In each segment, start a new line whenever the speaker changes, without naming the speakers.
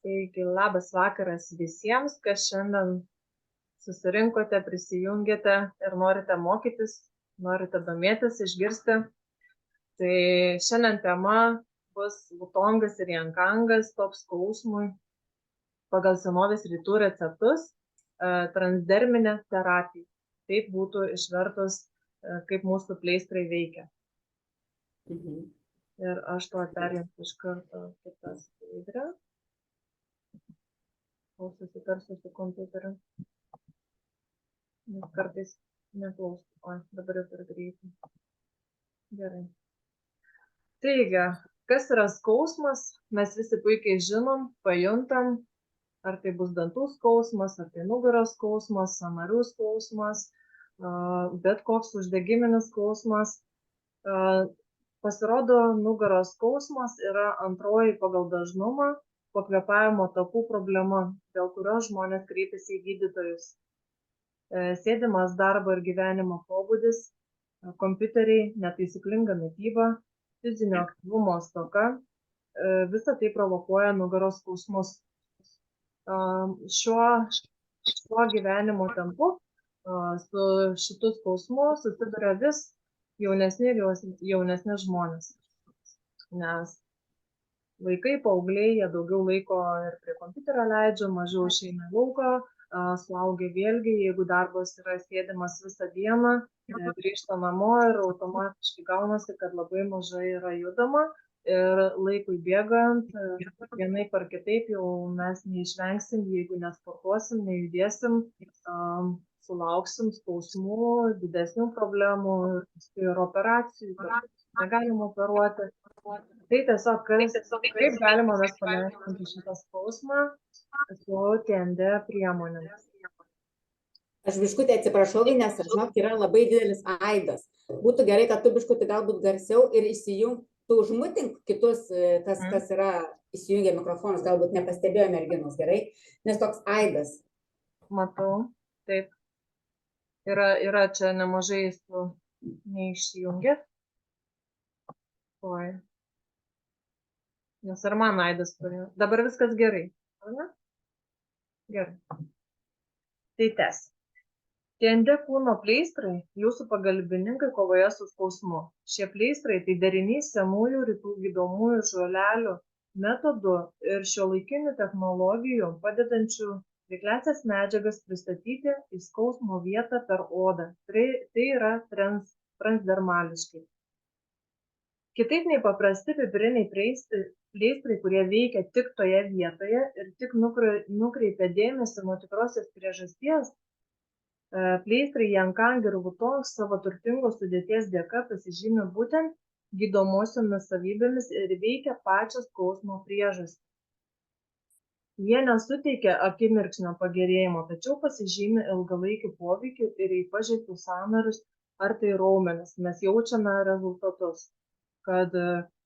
Taigi, labas vakaras visiems, kas šiandien susirinkote, prisijungėte ir norite mokytis, norite domėtis, išgirsti. Tai šiandien tema bus vutongas ir jankangas, toks skausmui pagal senovės rytų receptus, transderminė terapija. Taip būtų išvertus, kaip mūsų pleistrai veikia. Ir aš to perjungsiu iš karto kitą skaidrę. Kol susitarsiu su kompiuteriu. Nes kartais neklauso. O, dabar jau per greitai. Gerai. Taigi, kas yra skausmas, mes visi puikiai žinom, pajuntam, ar tai bus dantų skausmas, ar tai nugaros skausmas, sąnarių skausmas, bet koks uždegiminis skausmas. Pasirodo, nugaros skausmas yra antroji pagal dažnumą po kvėpavimo takų problema, dėl kurios žmonės kreipiasi į gydytojus. Sėdimas darbo ir gyvenimo pobūdis, kompiuteriai, netaisyklinga mityba, fizinio aktyvumo stoka, visa tai provokuoja nugaros skausmus. Šiuo gyvenimo tempu su šitu skausmu susiduria vis jaunesni ir jaunesni žmonės, nes vaikai, paaugliai, jie daugiau laiko ir prie kompiuterio leidžia, mažiau išeina į lauką, suaugę vėlgi, jeigu darbas yra sėdimas visą dieną, grįžta namo ir automatiškai gaunasi, kad labai mažai yra judama ir laikui bėgant, vienaip ar kitaip jau mes neišvengsim, jeigu nesportuosim, nejudėsim, sulauksim skausmų, didesnių problemų ir operacijų, negalim operuoti. Tai tiesiog, kaip galima mes palengvinti šitą skausmą su TND priemonėmis.
Aš biškutį atsiprašau, nes, žinok, yra labai didelis aidas. Būtų gerai, kad tu biškutį galbūt garsiau ir tu užmutink kitus, kas yra įsijungę mikrofonus, galbūt nepastebėjo merginos, gerai, nes toks aidas.
Matau, taip. Yra čia nemažai su neišsijungę. Oi. Nes ar man aidas turėjo. Dabar viskas gerai. Ar ne? Gerai. Tai tęs. TND kūno pleistrai jūsų pagalbininkai kovoje su skausmu. Šie pleistrai tai derinys senųjų rytų gydomųjų žolelių metodų ir šiuolaikinių technologijų padedančių veikliąsias medžiagas pristatyti į skausmo vietą per odą. Tai yra transdermališkai. Kitaip nei paprasti pipiriniai pleistrai, kurie veikia tik toje vietoje ir tik nukreipia dėmesį nuo tikrosios priežasties, pleistrai jankang ir vutong savo turtingos sudėties dėka pasižymi būtent gydomosiomis savybėmis ir veikia pačią skausmo priežastį. Jie nesuteikia akimirksnio pagerėjimo, tačiau pasižymi ilgalaikių poveikių ir į pažeistus sąnarius ar tai raumenis. Mes jaučiame rezultatus, kad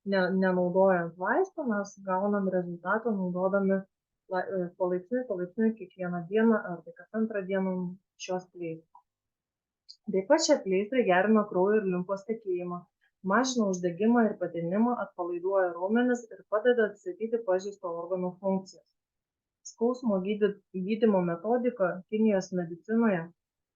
nenaudojant vaistų mes gaunam rezultatą naudodami palaipsniui kiekvieną dieną ar tai kas antrą dieną šios pleistrai. Taip pat šie pleistrai gerina kraujo ir limfos tekėjimą, mažina uždegimą ir patinimą, atpalaiduoja raumenis ir padeda atstatyti pažeisto organo funkcijas. Skausmo gydymo metodika Kinijos medicinoje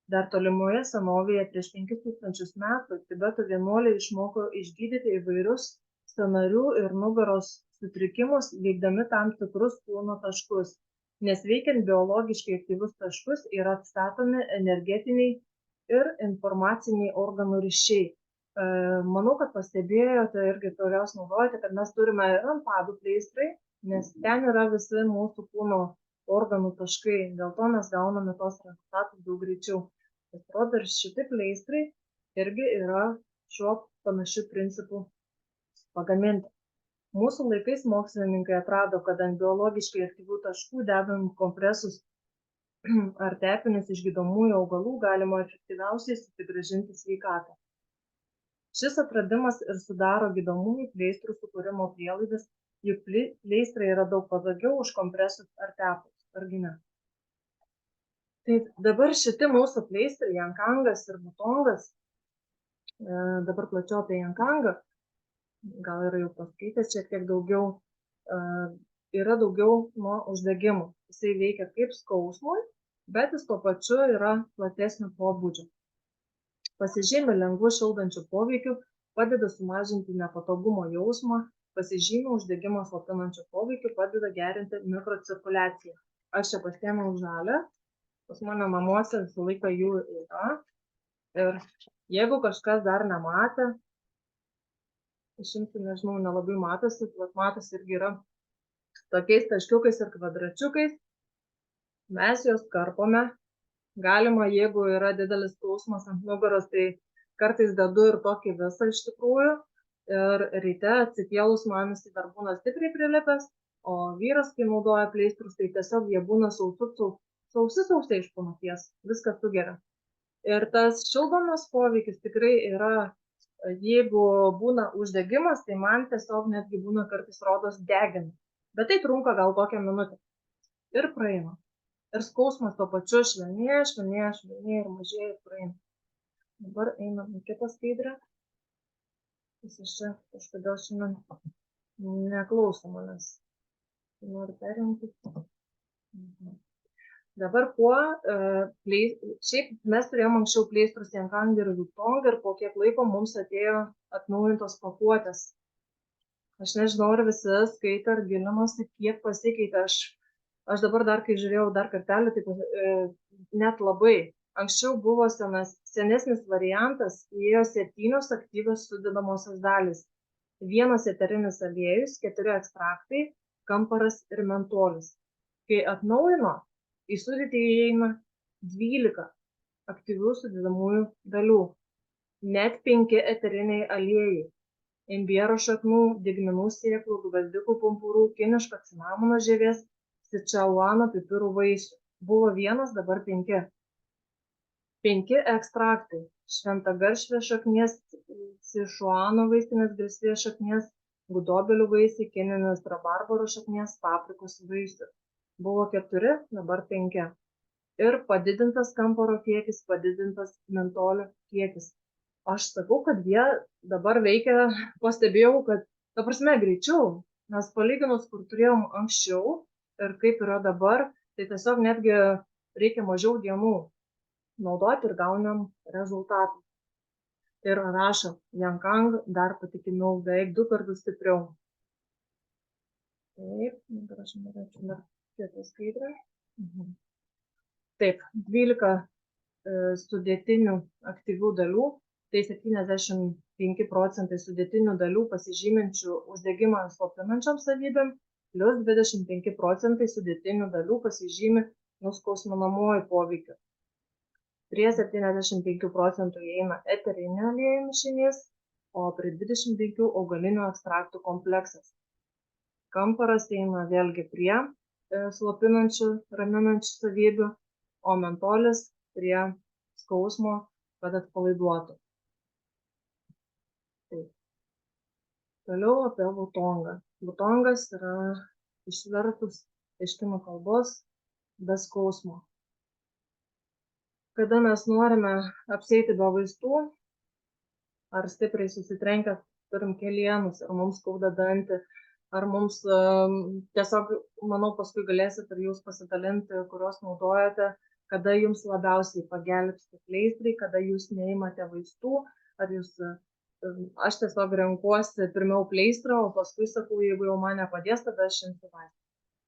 dar tolimoje senovėje prieš 5000 metų Tibeto vienuoliai išmoko išgydyti įvairius sąnarių ir nugaros sutrikimus, veikdami tam tikrus kūno taškus, nes veikiant biologiškai aktyvius taškus yra atstatomi energetiniai ir informaciniai organų ryšiai. Manau, kad pastebėjote irgi tokios naudojate, kad mes turime ir ant padų pleistrai, nes ten yra visi mūsų kūno organų taškai, dėl to mes gauname tos rezultatus daug greičiau. Pasirodo, ir šitie pleistrai irgi yra šiuo panašiu principu pagaminti. Mūsų laikais mokslininkai atrado, kad ant biologiškai aktyvių taškų dedant kompresus ar tepinius iš gydomųjų augalų galima efektyviausiai susigrąžinti sveikatą. Šis atradimas ir sudaro gydomųjų pleistrų sukūrimo prielaidas, juk pleistrai yra daug patogiau už kompresus ar tepus, argi ne? Tai dabar šitie mūsų pleistrai, jankangas ir vutongas, dabar plačiau apie jankangą, gal yra jau paskaitęs šiek tiek daugiau, yra daugiau nuo uždegimų. Jisai veikia kaip skausmui, bet jis tuo pačiu yra platesnio pobūdžio. Pasižymi lengvu šildančiu poveikiu, padeda sumažinti nepatogumo jausmą, pasižymi uždegimą slopinančiu poveikiu, padeda gerinti mikrocirkuliaciją. Aš čia pasiėmiau žalią, pas mane namuose visą laiką jų yra. Ir jeigu kažkas dar nematė, išimti, nežinau, nelabai matosi, bet matosi irgi yra tokiais taškiukais ir kvadračiukais. Mes juos karpome. Galima, jeigu yra didelis skausmas ant nugaros, tai kartais dedu ir tokį visą iš tikrųjų. Ir ryte atsikėlus man jis dar būna stipriai prilipęs, o vyras, kai naudoja pleistrus, tai tiesiog jie būna sausi iš panaties, viskas sugeria. Ir tas šildomas poveikis tikrai yra, jeigu būna uždegimas, tai man tiesiog netgi būna kartais rodos degina. Bet tai trunka gal kokią minutę. Ir praeina. Ir skausmas tuo pačiu švelnėja ir mažėja ir praeina. Dabar einam į kitą skaidrę. Jis čia kažkodėl šiandien neklauso manęs. Noriu perjungti. Dabar šiaip mes turėjom anksčiau pleistrus Jankang ir Wutong ir po kiek laiko mums atėjo atnaujintos pakuotės. Aš nežinau, ar visi skaitė ar gilinosi, kiek pasikeitė. Aš dabar dar, kai žiūrėjau dar kartelį, tai net labai. Anksčiau buvo senesnis variantas, įėjo 7 aktyvios sudedamosios dalys. 1 eterinis aliejus, 4 ekstraktai, kamparas ir mentolis. Kai atnaujino, į sudėtį įeina 12 aktyvių sudedamųjų dalių. Net 5 eteriniai aliejai. Imbiero šaknų, digminų sėklų, gvazdikų pumpurų, kiniško cinamono žievės, sičauano pipirų vaisių. Buvo 1, dabar 5. 5 ekstraktai. Šventagaršvės šaknies, sišuano vaistinės gilsvės šaknies, gudobelių vaisiai, kininės rabarbaro šaknies, paprikos vaisių. Buvo 4, dabar 5. Ir padidintas kamparo kiekis, padidintas mentolio kiekis. Aš sakau, kad jie dabar veikia, pastebėjau, kad, ta prasme, greičiau, nes palyginus, kur turėjom anksčiau, ir kaip yra dabar, tai tiesiog netgi reikia mažiau dienų naudoti ir gaunam rezultatą. Ir rašo, Jankang dar patikimiau beveik 2 kartus stipriau. Taip, dabar aš norėčiau dar kitą skaidrę. Taip, 12 sudėtinių aktyvių dalių, tai 75% sudėtinių dalių pasižyminčių uždegimą slopinančiom savybėm, plus 25% sudėtinių dalių pasižymi nuskausminamuoju poveikiu. Prie 75% įeina eterinio aliejų mišinys, o prie 25% augalinių ekstraktų kompleksas. Kamparas eina vėlgi prie slopinančių, raminančių savybių, o mentolis prie skausmo, kad atpalaiduotų. Taip. Toliau apie Wutongą. Wutongas yra išvertus iš kinų kalbos be skausmo. Kada mes norime apsieiti be vaistų, ar stipriai susitrenkę turim kelienus, ar mums skauda dantį, ar mums tiesiog, manau, paskui galėsit ir jūs pasidalinti, kuriuos naudojate, kada jums labiausiai pagelbsti pleistrai, kada jūs neimate vaistų, ar jūs... Aš tiesiog renkuosi pirmiau pleistrą, o paskui sakau, jeigu jau man nepadės, tada aš imsiu vaistą.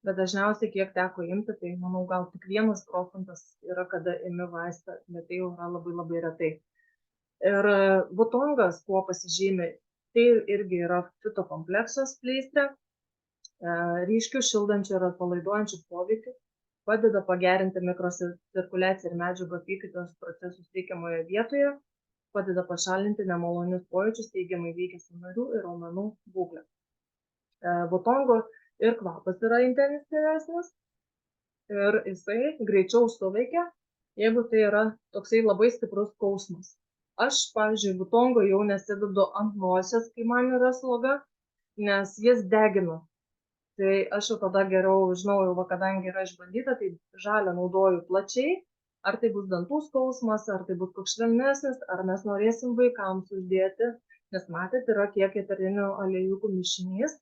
Bet dažniausiai, kiek teko imti, tai manau, gal tik 1% yra, kada imi vaistą, bet tai jau yra labai labai retai. Ir Wutongas, kuo pasižymi, tai irgi yra fitokompleksas pleistre, ryškių šildančių ir atpalaiduojančių poveikių, padeda pagerinti mikrocirkuliaciją ir medžiagų apykaitos procesus reikiamoje vietoje, padeda pašalinti nemalonius pojūčius, teigiamai veikia sąnarių ir raumenų būklę. Wutongo ir kvapas yra intensyvesnis ir jisai greičiau suveikia, jeigu tai yra toksai labai stiprus skausmas. Aš, pavyzdžiui, Wutongo jau nesidedu ant nosies, kai man yra sloga, nes jis degina. Tai aš jau tada geriau žinau, jau kadangi yra išbandyta, tai žalią naudoju plačiai. Ar tai bus dantų skausmas, ar tai bus koks švelnesnis, ar mes norėsim vaikams uždėti, nes matėt, yra kiek eterinių aliejukų mišinys,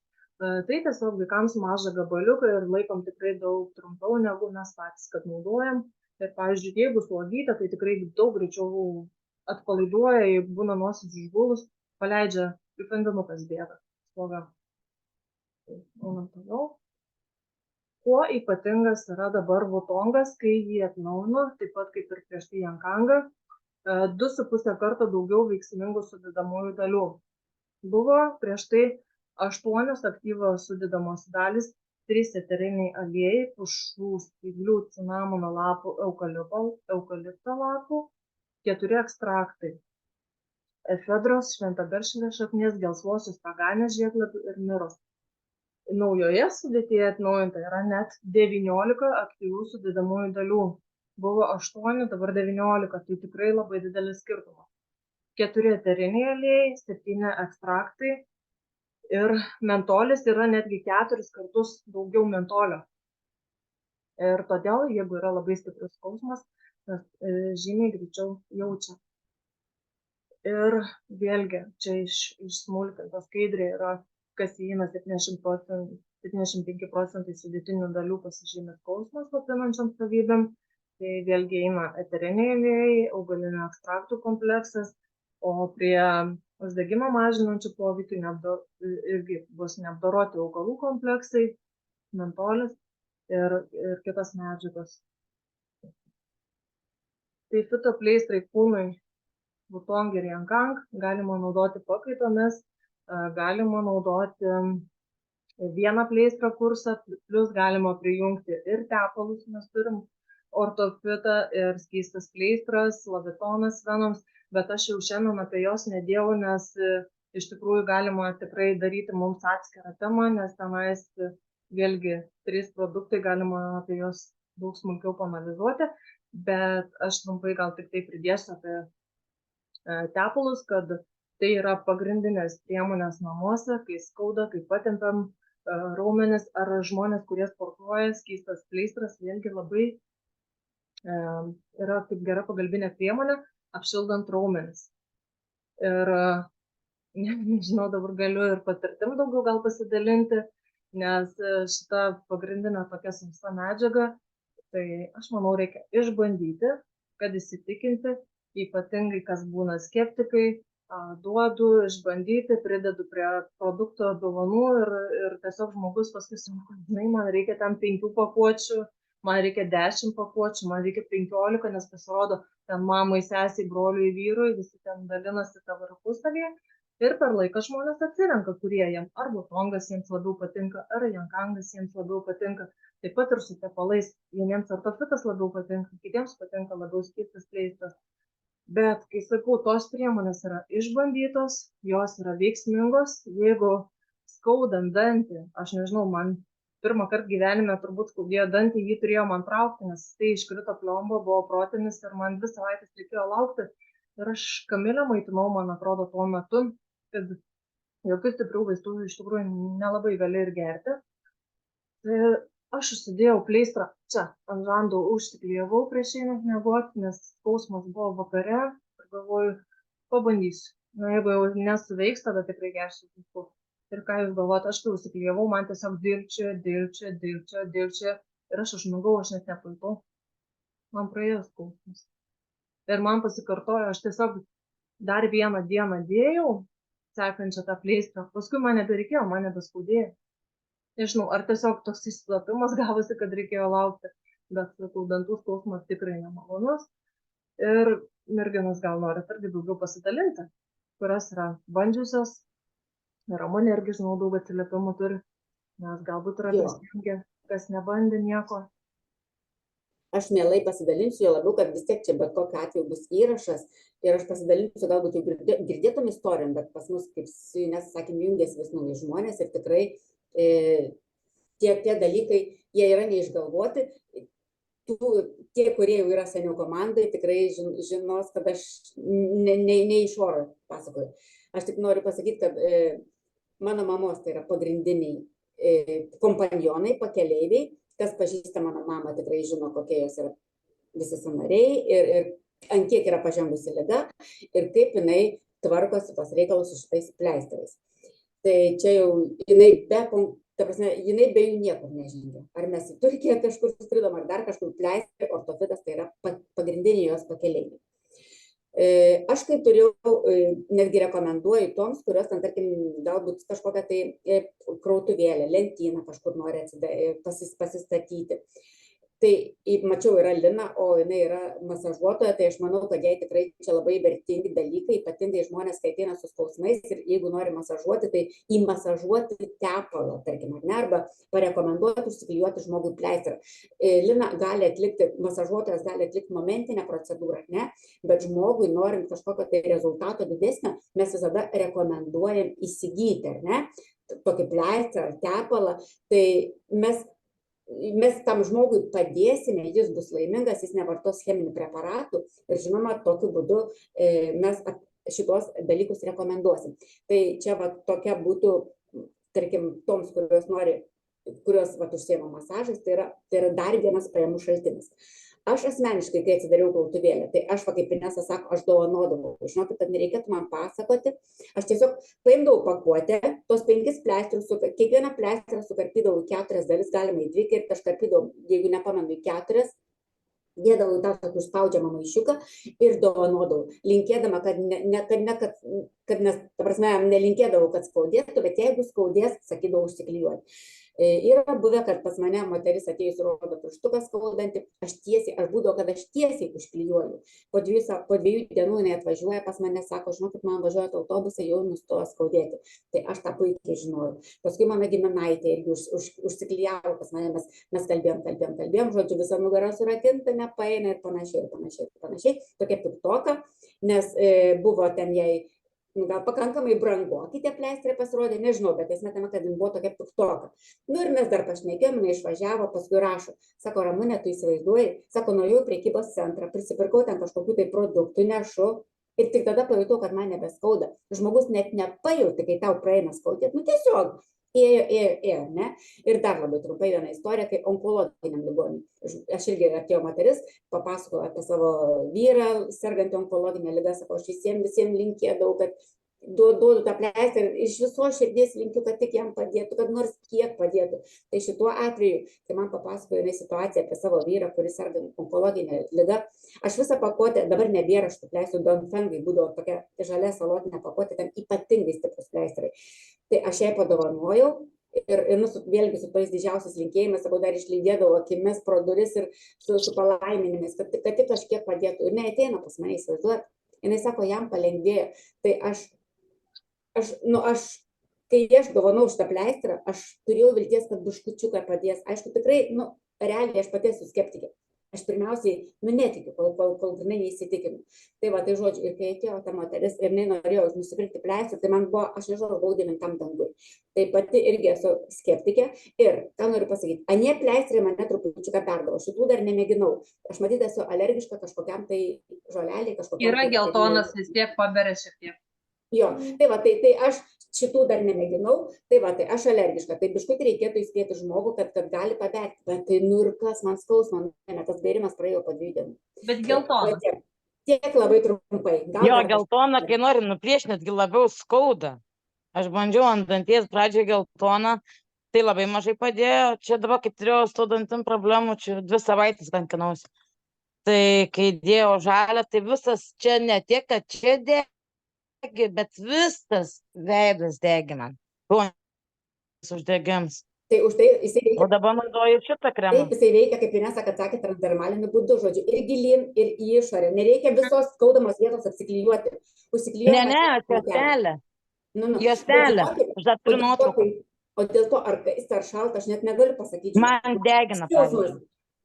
Tai tiesiog vaikams mažą gabaliuką ir laikom tikrai daug trumpiau negu mes patys, kad naudojam. Ir, pavyzdžiui, jeigu slogytė, tai tikrai daug greičiau atpalaiduoja, jeigu būna nosis išgulus, paleidžia kaip vandenukas bėga sloga. Einam toliau. Kuo ypatingas yra dabar vutongas, kai jį atnaujino, taip pat kaip ir prieš tai jankangą, 2,5 karto daugiau veiksmingų sudedamųjų dalių. Buvo prieš tai 8 aktyvios sudedamos dalys, 3 eteriniai aliejai, pušų, spyglių, cinamono lapų, eukalipto lapų, 4 ekstraktai. Efedros, šventagaršvės šaknies, gelsvosios raganės žiedlapių ir miros. Naujoje sudėtyje atnaujinta yra net 19 aktyvių sudedamųjų dalių. Buvo 8, dabar 19, tai tikrai labai didelis skirtumas. 4 eteriniai aliejai, 7 ekstraktai ir mentolis yra netgi 4 kartus daugiau mentolio. Ir todėl, jeigu yra labai stiprus skausmas, žymiai greičiau jaučia. Ir vėlgi, čia išsmulkinta skaidrė yra kasieina 75% sudėtinių dalių pasižymi skausmas slopinančiom savybėm. Tai vėlgi eina eteriniai aliejai, augalinių ekstraktų kompleksas, o prie uždegimą mažinančių poveikių irgi bus neapdoroti augalų kompleksai, mentolis ir kitos medžiagos. Tai fitopleistrai kūnui Wutong ir Yankang galima naudoti pakaitomis, galima naudoti vieną pleistrą kursą, plus galima prijungti ir tepalus, mes turim ortofitą ir skystas pleistras, lavitonas venoms, bet aš jau šiandien apie jos nedėjau, nes iš tikrųjų galima tikrai daryti mums atskirą temą, nes tenais vėlgi 3 produktai, galima apie jos daug smulkiau panalizuoti, bet aš trumpai gal tik tai pridėsiu apie tepalus, kad tai yra pagrindinės priemonės namuose, kai skauda, kai patempiam raumenis ar žmonės, kurie sportuoja, skystas pleistras vėlgi labai yra kaip gera pagalbinė priemonė apšildant raumenis. Ir nežinau, dabar galiu ir patirtim daugiau gal pasidalinti, nes šita pagrindinė tokia sausa medžiaga, tai aš manau reikia išbandyti, kad įsitikinti, ypatingai kas būna skeptikai, duodu išbandyti, pridedu prie produkto dovanų ir tiesiog žmogus paskui sako, žinai, man reikia ten 5 pakuočių, man reikia 10 pakuočių, man reikia 15, nes pasirodo, ten mamai, sesiai, broliui, vyrui, visi ten dalinasi tavo tarpusavyje. Ir per laiką žmonės atsirenka, kurie jiems, ar Wutongas jiems labiau patinka, ar Yankangas jiems labiau patinka. Taip pat ir su tepalais, vieniems ortofitas labiau patinka, kitiems patinka labiau skystas pleistras. Bet, kai sakau, tos priemonės yra išbandytos, jos yra veiksmingos. Jeigu skaudant dantį, aš nežinau, man pirmą kartą gyvenime turbūt skaudėjo dantį, jį turėjo man traukti, nes tai iškrito plomba, buvo protinis ir man 2 savaitės reikėjo laukti. Ir aš Kamilę maitinau, man atrodo, tuo metu, kad jokių stiprių vaistų iš tikrųjų nelabai gali ir gerti. Tai aš užsidėjau pleistrą čia, ant žando užsiklijavau prieš einant miegoti, nes skausmas buvo vakare ir galvoju, pabandysiu. Na, jeigu jau nesuveiks, tada tikrai gersiu vaistų. Ir ką jūs galvojate, aš kai užsiklijavau, man tiesiog dilčia ir aš užmigau, aš net nepajutau. Man praėjo skausmas. Ir man pasikartojo, aš tiesiog dar vieną dieną dėjau, sekančią tą pleistrą, paskui man nebereikėjo, man nebeskaudėjo. Nežinau, ar tiesiog toks įsilapimas gavosi, kad reikėjo laukti, bet sakau, dantų skausmas tikrai nemalonus. Ir merginos gal norit irgi daugiau pasidalinti, kurios yra bandžiusios. Ramunė irgi, žinau, daug atsiliepimų turi, nes galbūt yra prisijungę, kas nebandė nieko.
Aš mielai pasidalinsiu, jo labiau, kad vis tiek čia bet kokiu atveju bus įrašas ir aš pasidalinsiu galbūt jau girdėtom istorijom, bet pas mus, kaip su Inesa sakėm, jungiasi vis nauji žmonės ir tikrai tie dalykai, jie yra neišgalvoti. Tie, kurie jau yra seniau komandai, tikrai žinos, kad aš ne iš oro pasakoju. Aš tik noriu pasakyti, kad mano mamos tai yra pagrindiniai kompanionai, pakeleiviai. Kas pažįsta mano mamą, tikrai žino, kokie jos yra visi sąnariai ir ant kiek yra pažengusi liga ir kaip jinai tvarkosi tos reikalus su šitais pleistrais. Tai čia jau jinai ta prasme, jinai be jų niekur nežengia. Ar mes į Turkiją kažkur skridom, ar dar kažkur pleistrė, ortofitas tai yra pagrindiniai jos pakeleivai. Aš kai turėjau, netgi rekomenduoju toms, kurios ten, tarkim, galbūt kažkokią tai krautuvėlę, lentyną kažkur nori pasistatyti. Tai mačiau yra Lina, o jinai yra masažuotoja, tai aš manau, kad jai tikrai čia labai vertingi dalykai, ypatingai žmonės, kai ateina su skausmais ir jeigu nori masažuoti, tai įmasažuoti tepalą, tarkim, ar ne, arba parekomenduoti užsiklijuoti žmogui pleistrą. Lina gali atlikti, masažuotojas gali atlikti momentinę procedūrą, ne, bet žmogui norint kažkokio tai rezultato didesnio, mes visada rekomenduojam įsigyti, ar ne, tokį pleistrą ar tepalą, tai mes tam žmogui padėsime, jis bus laimingas, jis nevartos cheminių preparatų ir žinoma, tokiu būdu mes šitos dalykus rekomenduosim. Tai čia va tokia būtų, tarkim, toms, kurios užsiema masažais, tai yra dar vienas pajamų šaltinis. Aš asmeniškai, kai atsidariau krautuvėlę, tai aš, kaip Inesa sako, aš dovanodavau. Žinokit, kad nereikėtų man pasakoti. Aš tiesiog paimdavau pakuotę, tos 5 pleistrus, kiekvieną pleistrą sukarpydavau 4 dalis, galima į 2 kirpti, aš karpydavau, jeigu nepamenu, 4, dėdavau tą tokį spaudžiamą maišiuką ir dovanodavau, linkėdama, kad nes, ta prasme, nelinkėdavau, kad skaudėtų, bet jeigu skaudės, sakydavau užsiklijuoti. Yra buvę, kad pas mane moteris atėjus rodo pirštuką skaudantį, aš būdavo, kad aš tiesiai užklijuoju. Po 2 dienų jinai atvažiuoja pas mane, sako, žinokit, man važiuojant autobusą, jau nustojo skaudėti. Tai aš tą puikiai žinojau. Paskui mano giminaitė irgi užsiklijavo pas mane, mes kalbėjom, žodžiu, visa nugara surakinta, nepaeina ir panašiai. Tokia piktoka, nes buvo ten jai gal pakankamai brangoki tie pleistriai pasirodė, nežinau, bet esmė tame, kad jin buvo tokia piktoka. Ir mes dar pašnekėjom, jinai išvažiavo, paskui rašo, sako, Ramune, tu įsivaizduoji, sako, nuėjau į prekybos centrą, prisipirkau ten kažkokių tai produktų, nešu ir tik tada pajutau, kad man nebeskauda. Žmogus net nepajauti, kai tau praeina skaudėti, tiesiog ėjo, ne? Ir dar labai trumpai viena istorija, kai onkologiniam ligoniui. Aš irgi atėjo moteris, papasakojo apie savo vyrą, sergantį onkologinę ligą, sako, aš visiems linkėdavau, kad duodu tą pleistrą ir iš viso širdies linkiu, kad tik jam padėtų, kad nors kiek padėtų. Tai šituo atveju, kai man papasakojo jinai situaciją apie savo vyrą, kuris serga onkologinę ligą, aš visą pakuotę, dabar nebėra šitų pleistrų, Donfengai būdavo tokia žalia salotinė pakuotė, ten ypatingai stiprus pleistrai. Tai aš jai padovanojau ir vėlgi su tais didžiausias linkėjimas, sakau, dar išlydėdavau akimis pro duris ir su palaiminimais, kad tik kažkiek padėtų. Ir neateina pas mane, įsivaizduot. Jinai sako, jam palengvėjo. Tai aš, kai aš dovanau šitą pleistrą, aš turėjau vilties, kad biškučiuką padės. Aišku, tikrai, realiai aš pati esu skeptikė. Aš pirmiausiai, netikiu, kol jinai neįsitikinu. Tai va, tai žodžiu, ir kai atėjo ta moteris ir jinai norėjo nusipirkti pleistrą, tai man buvo, aš nežinau, buvau 9 dangui. Tai pati irgi esu skeptikė. Ir ką noriu pasakyti, anie pleistrai mane trupučiuką perdavo, šitų dar nemėginau. Aš matyt, esu alergiška kažkokiam tai žoleliai, kažkokiam.
Yra geltonas, vis tiek paberia šiek tiek.
Jo, tai va, tai aš šitų dar nemėginau, tai va, tai aš alergiška, tai biškutį reikėtų įspėti žmogų, kad gali paberti, bet tai ir kas man skausma, tas bėrimas praėjo po 2 dienų.
Bet geltona.
Tiek labai trumpai.
Jo, geltona, kai nori nuplėšti, netgi labiau skauda. Aš bandžiau ant danties pradžioje geltoną, tai labai mažai padėjo, čia dabar kaip turėjau su to dantim problemų, čia 2 savaitės kankinausi. Tai kai dėjau žalę, tai visas čia ne tiek, kad čia dėjo, bet visas veidas degina. Uždegims.
Tai už tai jisai veikia.
O dabar naudoju šitą kremą.
Taip, jisai veikia, kaip Inesa, kad sakė, transdermaliniu būdu, žodžiu, ir gilin, ir į išorę. Nereikia visos skaudamos vietos apsiklijuoti.
Ne, juostelė. Juostelė. Aš dar turiu nuotrauką.
O dėl to, ar kaista, ar šalta, aš net negaliu pasakyti.
Man degina.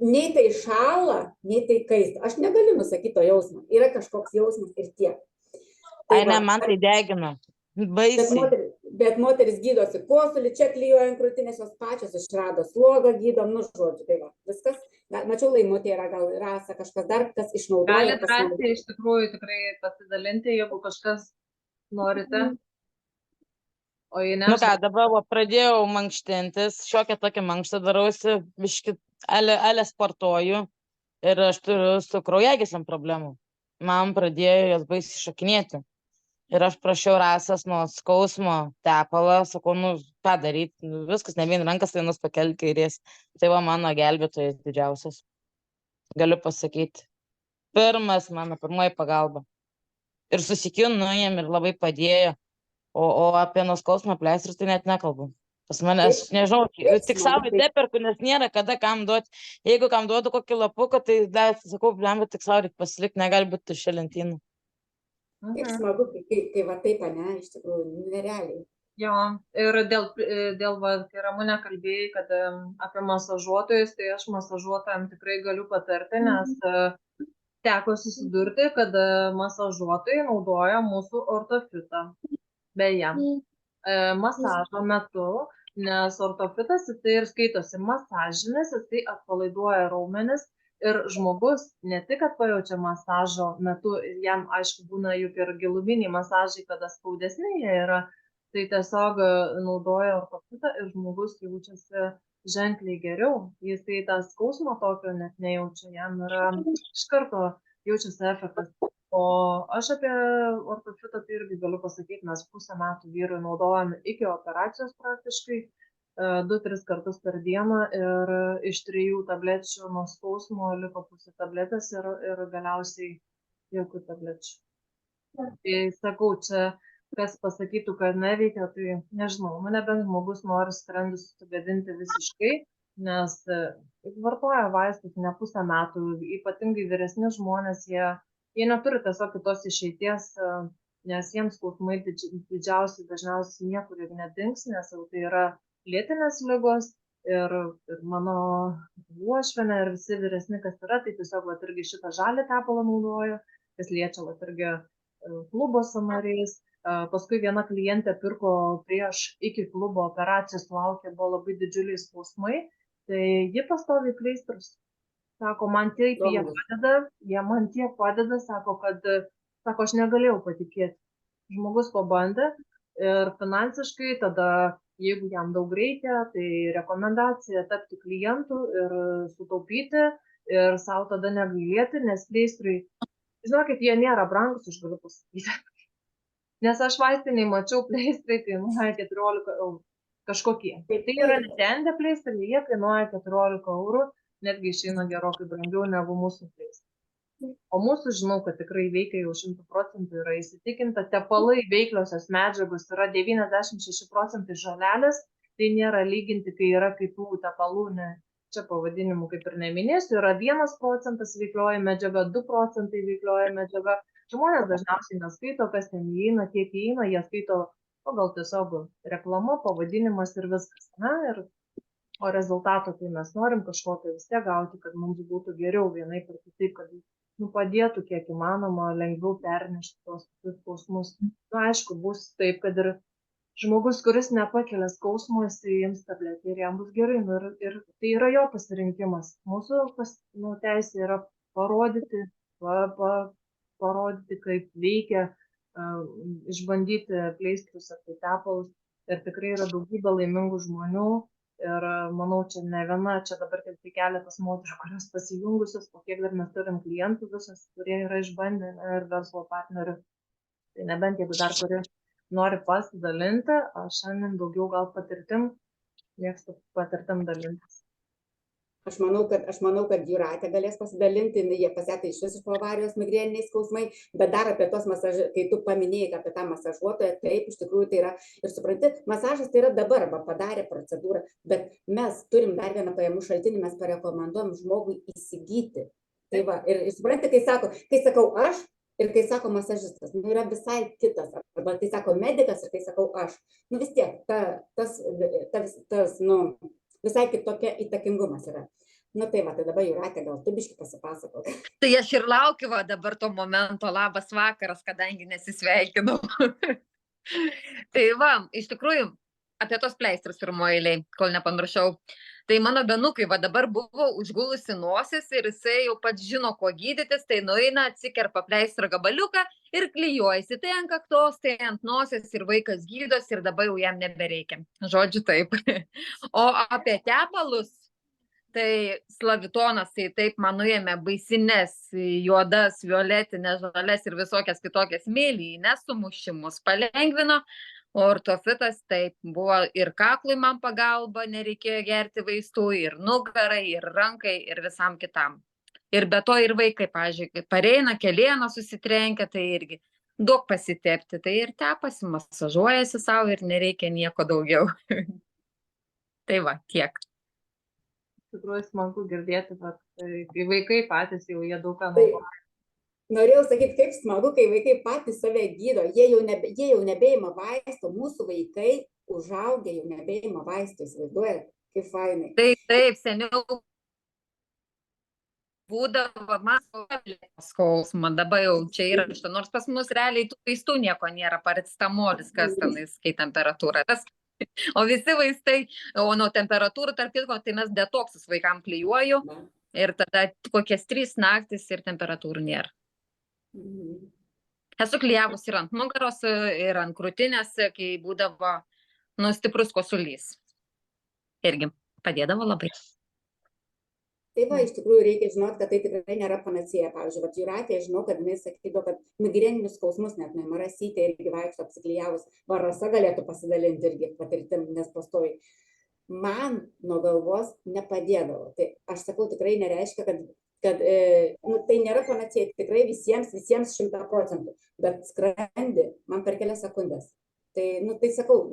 Nei tai šala, nei tai kaista. Aš negaliu nusakyti to jausmo. Yra kažkoks jausmas ir tiek.
Ai, ne, man tai degina. Baisiai.
Bet moteris gydosi kosulį, čia klijuoja ant krūtinės, jos pačios išrado slogą, gydom, žodžiu, tai va, viskas. Mačiau, Laimutė yra, gal Rasa, kažkas dar, kas išnaudoja.
Galit rasti iš tikrųjų tikrai pasidalinti, jeigu kažkas norite. O jei ne.
Ką, dabar pradėjau mankštintis, šiokią tokį mankštą darausi, biškį ale sportuoju ir aš turiu su kraujagyslėm problemų. Man pradėjo jos baisiai šokinėti. Ir aš prašiau Rasės nuo skausmo tepalą, sakau, nu, ką daryti, nu, viskas, ne vien rankas, tai pakelti kairės. Tai va mano gelbėtojas didžiausias, galiu pasakyti. Pirmoji pagalba. Ir susikinu nuėjom ir labai padėjo. O apie nuo skausmo pleistrus tai net nekalbu. Pas mane, aš nežinau, tik savo teperku, nes nėra kada kam duoti. Jeigu kam duodu kokį lapuką, tai dar, sakau, blemba, tik savo reikia pasilikti, negali būti tuščia lentyna.
Kaip smagu, kai va taip, ne, iš tikrųjų, nerealiai.
Jo, ir dėl va, kai Ramunė kalbėjai, kad apie masažuotojus, tai aš masažuotojams tikrai galiu patarti, nes teko susidurti, kad masažuotojai naudoja mūsų ortofitą. Beje, masažo metu, nes ortofitas tai ir skaitosi masažinis, jisai atpalaiduoja raumenis ir žmogus ne tik, kad pajaučia masažo metu, jam aišku būna juk ir giluminiai masažai, kada skaudesni jie yra, tai tiesiog naudoja ortofitą ir žmogus jaučiasi ženkliai geriau. Jisai tą skausmo tokio net nejaučia, jam yra iš karto jaučiasi efektas. O aš apie ortofitą tai irgi galiu pasakyti, mes pusę metų vyrui naudojame iki operacijos praktiškai, 2-3 kartus per dieną ir iš 3 tablečių nuo skausmo liko pusė tabletės ir galiausiai jokių tablečių. Tai sakau, čia kas pasakytų, kad neveikia, tai nežinau, nebent žmogus nori skrandį susigadinti visiškai, nes vartoja vaistus ne pusę metų, ypatingai vyresni žmonės, jie neturi tiesiog kitos išeities, nes jiems skausmai didžiausiai dažniausiai niekur ir nedings, nes jau tai yra lėtinės ligos ir mano uošvienė ir visi vyresni, kas yra, tai tiesiog vat irgi šitą žalią tepalą naudojo, kas liečia vat irgi klubo sąnariais. Paskui viena klientė pirko iki klubo operacijos, laukė, buvo labai didžiuliai skausmai, tai ji pastoviai pleistrus. Sako, man tiek jie man tiek padeda, sako, aš negalėjau patikėti. Žmogus pabandė ir finansiškai tada, jeigu jam daug reikia, tai rekomendacija tapti klientu ir sutaupyti ir savo tada negailėti, nes pleistrai, žinokit, jie nėra brangus, aš galiu pasakyti. Nes aš vaistiniai mačiau pleistrai, kainuoja 14 eurų kažkokie. Tai yra netendę pleistrai, jie kainuoja 14 eurų, netgi išeina gerokai brangiau negu mūsų pleistrai. O mūsų žinau, kad tikrai veikia jau 100% yra įsitikinta. Tepalai veikliosios medžiagos yra 96% žolelės, tai nėra lyginti, kai yra kitų tepalų, ne, čia pavadinimų kaip ir neminėsiu, yra 1% veiklioji medžiaga, 2% veiklioji medžiaga. Žmonės dažniausiai neskaito, kas ten įeina, kiek įeina, jie skaito pagal tiesiog reklama, pavadinimas ir viskas. Na, o rezultato, tai mes norim kažkokio vis tiek gauti, kad mums būtų geriau vienaip ir kitaip, kad padėtų kiek įmanoma lengviau pernešti tos skausmus. Na, aišku, bus taip, kad ir žmogus, kuris nepakelia skausmo, jisai jiems tabletį ir jam bus gerai. Ir tai yra jo pasirinkimas. Mūsų teisė yra parodyti, kaip veikia, išbandyti pleistrus ar tai tepalus. Ir tikrai yra daugybė laimingų žmonių. Ir manau, čia ne viena, čia dabar tik keletas moterų, kurios pasijungusios, po kiek dar mes turim klientų visos, kurie yra išbandę ir verslo partnerių. Tai nebent jeigu dar kuri nori pasidalinti, aš šiandien daugiau gal patirtim, mėgstu patirtim dalintis.
Aš manau, kad Jūratė galės pasidalinti, jie pasėta iš visiško avarijos migreniniai skausmai, bet dar apie tos masažą, kai tu paminėjai apie tą masažuotoją, taip, iš tikrųjų tai yra, ir supranti, masažas tai yra dabar, arba padarė procedūrą, bet mes turim dar vieną pajamų šaltinį, mes parekomenduojam žmogui įsigyti. Tai va, ir supranti, kai sakau aš, ir kai sako masažistas, yra visai kitas, arba tai sako medikas, ir kai sakau aš, vis tiek, visai kitokia įtakingumas yra. Tai va, tai dabar Jūratė, gal tu biškį pasipasakok.
Tai aš ir laukiu dabar to momento, labas vakaras, kadangi nesisveikinau. Tai va, iš tikrųjų, apie tos pleistrus pirmoje eilėje, kol nepamiršau. Tai mano benukai dabar buvo užgulusi nosis ir jisai jau pats žino, kuo gydytis, tai nueina, atsikerpa pleistro gabaliuką ir klijuojasi. Tai ant kaktos, tai ant nosies ir vaikas gydos ir dabar jau jam nebereikia. Žodžiu taip. O apie tepalus, Tai slavitonas, tai taip man nuėmė baisines, juodas, violetinės, žalias ir visokias kitokias mėlynes sumušimus palengvino. O ortofitas taip buvo ir kaklui man pagalba, nereikėjo gerti vaistų, ir nugarai, ir rankai, ir visam kitam. Ir be to ir vaikai, pavyzdžiui, kai pareina, kelieną susitrenkia, tai irgi duok pasitepti, tai ir tepasi, masažuojasi savo ir nereikia nieko daugiau. Tai va, tiek.
Iš tikrųjų smagu girdėti, bet kai vaikai patys jau jie daug ką
Tai
naudoja.
norėjau sakyti, kaip smagu, kai vaikai patys save gydo, jie jau nebeima vaistų, mūsų vaikai užaugę jau nebeima vaistų, įsivaizduojat, kaip fainai.
Taip, seniau būdavo man skausma, dabar jau čia yra, nors pas mus realiai tų vaistų nieko nėra, paracetamolis, kas tenais, kai temperatūra. O visi vaistai, o nuo temperatūrų, tarp kitko, tai mes detoksus vaikam klijuoju ir tada kokias 3 naktis ir temperatūrų nėra. Esu klijavus ir ant nugaros, ir ant krūtinės, kai būdavo stiprus kosulys. Irgi padėdavo labai.
Tai va, iš tikrųjų reikia žinoti, kad tai tikrai nėra panacėja. Pavyzdžiui, vat Jūratė, žinau, kad jinai sakydavo, kad migreninius skausmus net nuima, Rasytė irgi vaikšto apsiklijavus, Rasa galėtų pasidalinti irgi patirtim, nes pastoviai. Man nuo galvos nepadėdavo. Tai aš sakau, tikrai nereiškia, kad tai nėra panacėja, tikrai visiems 100%, bet skrandį man per kelias sekundės. Tai, tai sakau,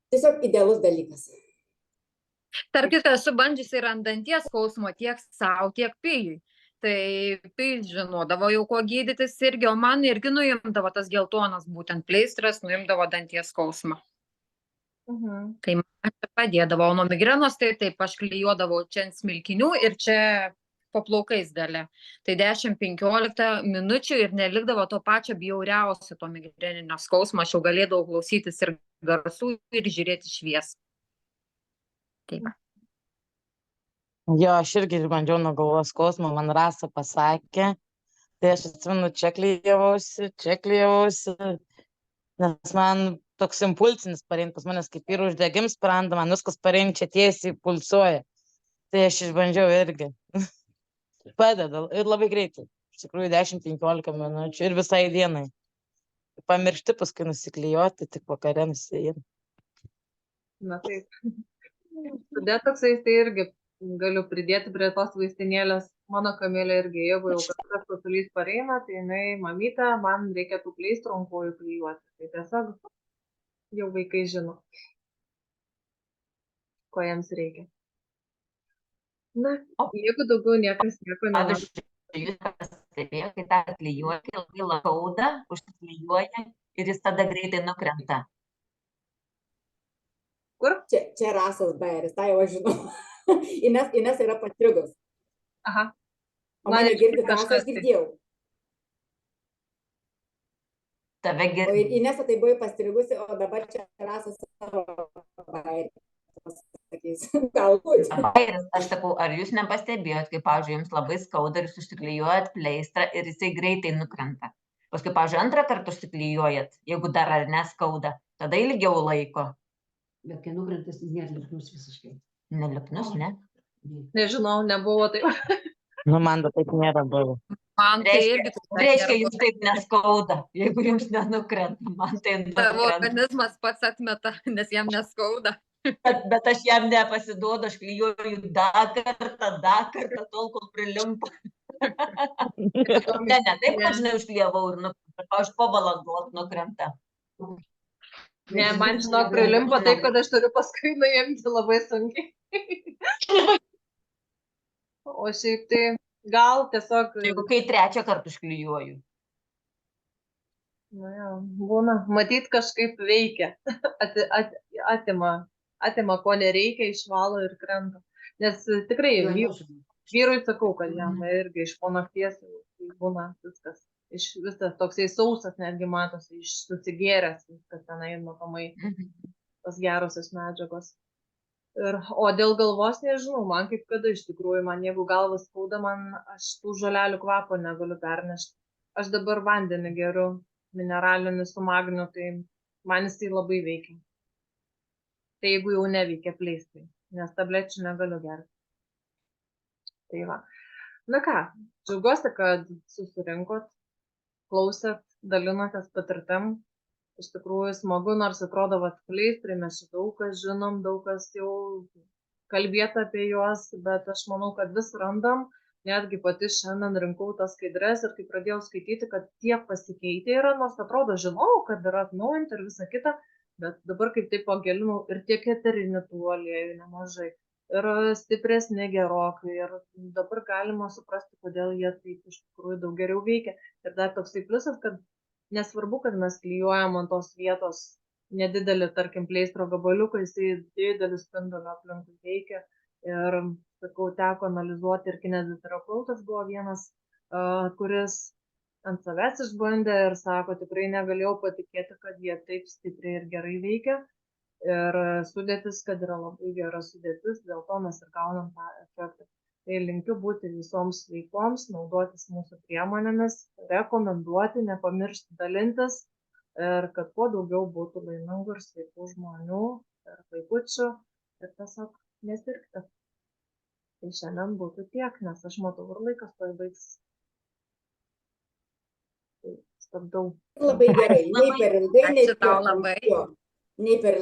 tiesiog idealus dalykas.
Tarp kitko, esu bandžiusi ir ant danties skausmo tiek savo, tiek Pijui. Tai žinodavo jau ko gydytis irgi, o man irgi nuimdavo tas geltonas būtent pleistras, nuimdavo danties skausmą. Tai man padėdavo, o nuo migrenos tai taip, aš klijuodavau čia ant smilkinių ir čia po plaukais gale. Tai 10-15 minučių ir nelikdavo to pačio bjauriausio to migreninio skausmo, aš jau galėdavau klausytis ir garsų ir žiūrėti šviesą. Taip.
Jo, aš irgi bandžiau nuo galvos skausmo, man Rasa pasakė, tai aš atsimenu, čia klijavausi, nes man toks impulsinis parein, pas manęs kaip ir uždegims spranda, man viskas parein čia tiesiai pulsuoja. Tai aš išbandžiau irgi. Padeda ir labai greitai. Iš tikrųjų 10-15 minučių ir visai dienai. Pamiršti paskui nusiklijuoti, tik vakare nusijim.
Na taip. Detoksais tai irgi galiu pridėti prie tos vaistinėlės. Mano Kamilė irgi, jeigu jau kažkas kosulys pareina, tai jinai, mamytė, man reikia tų pleistrų ant kojų klijuoti. Tai tiesiog jau vaikai žino, ko jiems reikia. Na, jeigu daugiau niekas nieko nenori.
Jūs pastebėjo, kai tą klijuoti, labai skauda, užsiklijuoja ir jis tada greitai nukrenta.
Kur?
Čia Rasos bairis, tai jau aš žinau. Ines yra pastrigus.
Aha.
O mane girdite, aš girdėjau.
Tave
O
girdėjau.
Inesa tai buvo pastrigusi, o dabar čia Rasos savo bairis. Galbūt.
Aš sakau, ar jūs nepastebėjot, kai, pavyzdžiui, jums labai skauda ir jūs užsiklijuojat pleistrą ir jisai greitai nukrenta. Paskui, pavyzdžiui, antrą kartą užsiklijuojat, jeigu dar ar neskauda, tada ilgiau laiko.
Bet kai nukrentas, jis nėra lipnus visiškai.
Nelipnus, ne?
Nežinau, nebuvo taip.
Nu, man taip nėra buvę.
Man tai irgi
Reiškia, jums taip neskauda, jeigu jums nenukrenta, man tai
tavo
nukrenta.
organizmas pats atmeta, nes jam neskauda.
Bet aš jam nepasiduodu, aš klijuoju dar kartą, tol, kol prilimpa. Ne, taip, kad žinai, užklijavau ir nukrenta, aš po valandos nukrenta.
Ne, man žinok, prilimpa taip, kad aš turiu paskui nuimti labai sunkiai. O šiaip tai gal tiesiog...
Jeigu kai 3 kartą užklijuoju.
Na jau, būna, matyt kažkaip veikia, atima ko nereikia, išvalo ir krenta. Nes tikrai vyrui sakau, kad jam irgi iš po nakties būna viskas, visas toksai sausas netgi matosi, susigėręs, viskas tenai matomai, tos gerosios medžiagos. O dėl galvos nežinau, man kaip kada iš tikrųjų, man jeigu galvas skauda, aš tų žolelių kvapo negaliu pernešti. Aš dabar vandenį geriu, mineralinį su magniu, tai man jisai labai veikia. Tai jeigu jau neveikia pleistrai, nes tablečių negaliu gerti. Tai va. Na ką, džiaugiuosi, kad susirinkot, klausėt, dalinotės patirtim. Iš tikrųjų smagu, nors atrodo, vat pleistrai, mes čia daug kas žinom, daug kas jau kalbėta apie juos, bet aš manau, kad vis randam. Netgi pati šiandien rinkau tas skaidres ir kai pradėjau skaityti, kad tiek pasikeitė yra, nors atrodo žinau, kad yra atnaujinti ir visa kita, bet dabar kaip taip pagilinau ir tiek eterinių tų aliejų nemažai, ir stipresni gerokai, ir dabar galima suprasti, kodėl jie taip iš tikrųjų daug geriau veikia. Ir dar toksai pliusas, kad nesvarbu, kad mes klijuojam ant tos vietos nedidelį, tarkim, pleistro gabaliuką, jisai didelis spindulio aplinkui veikia. Ir, sakau, teko analizuoti ir kineziterapeutas buvo vienas, kuris ant savęs išbandė ir sako, tikrai negalėjau patikėti, kad jie taip stipriai ir gerai veikia. Ir sudėtis, kad yra labai gera sudėtis, dėl to mes ir gaunam tą efektą. Tai linkiu būti visoms sveikoms, naudotis mūsų priemonėmis, rekomenduoti, nepamiršti dalintis ir kad kuo daugiau būtų laimingų ir sveikų žmonių ir vaikučių ir tiesiog nesirgti. Tai šiandien būtų tiek, nes aš matau, ir laikas tuoj baigsis. Tai stabdau.
Labai gerai, nei per ilgai, nei
Ačiū tau
per
labai.
jo, nei per ilgai.